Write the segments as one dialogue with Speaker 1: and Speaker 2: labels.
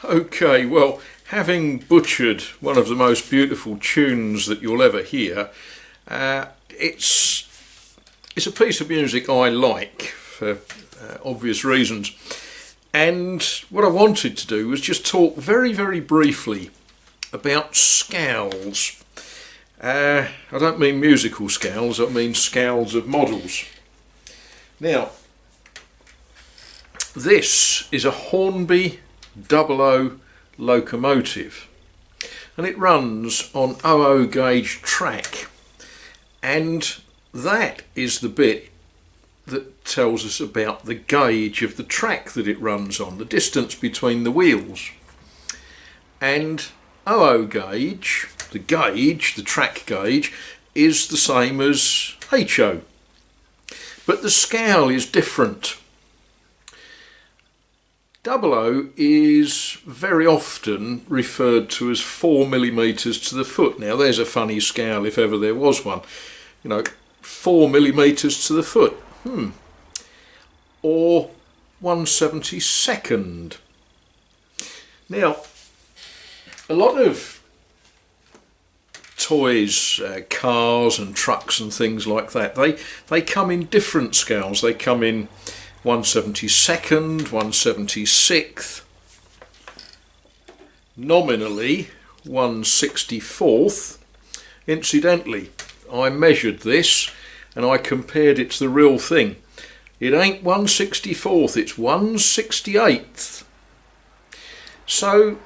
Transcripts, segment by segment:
Speaker 1: Okay, well, having butchered one of the most beautiful tunes that you'll ever hear, it's a piece of music I like for obvious reasons. And what I wanted to do was just talk very, very briefly about scales. I don't mean musical scales, I mean scales of models. Now, this is a Hornby 00 locomotive, and it runs on 00 gauge track, and that is the bit that tells us about the gauge of the track that it runs on, the distance between the wheels. And 00 gauge, the track gauge, is the same as HO, but the scale is different. 00 is very often referred to as 4mm to the foot. Now there's a funny scale if ever there was one. 4mm to the foot. Or 1/72. Now, a lot of toys, cars and trucks and things like that, they come in different scales. They come in 1/72, 1/76, nominally 1/64. Incidentally, I measured this and I compared it to the real thing. It ain't 1/64, it's 1/68. So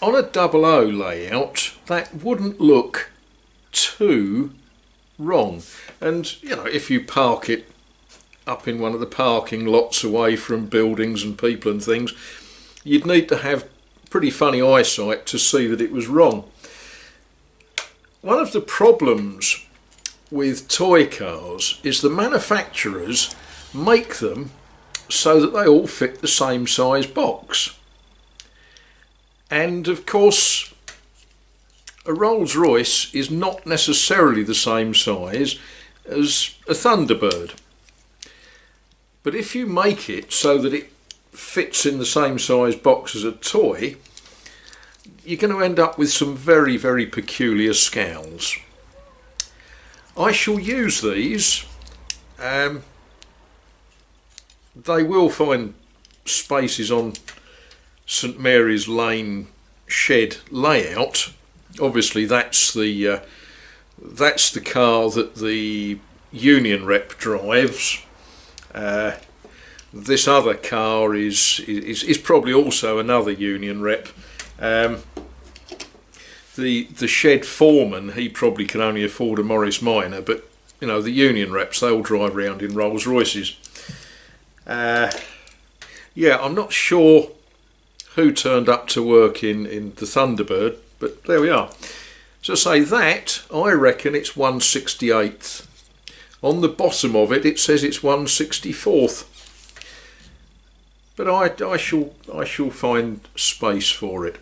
Speaker 1: on a 00 layout, that wouldn't look too wrong. And if you park it up in one of the parking lots away from buildings and people and things, you'd need to have pretty funny eyesight to see that it was wrong. One of the problems with toy cars is the manufacturers make them so that they all fit the same size box. And of course, a Rolls-Royce is not necessarily the same size as a Thunderbird. But if you make it so that it fits in the same size box as a toy, you're going to end up with some very, very peculiar scales. I shall use these. They will find spaces on St Mary's Lane shed layout. Obviously that's the car that the union rep drives. This other car is probably also another union rep. The shed foreman, he probably can only afford a Morris Minor, but the union reps, they all drive around in Rolls Royces. Yeah, I'm not sure who turned up to work in the Thunderbird, but there we are. So say that, I reckon it's 1/68. On the bottom of it, it says it's 1/64. But I shall find space for it.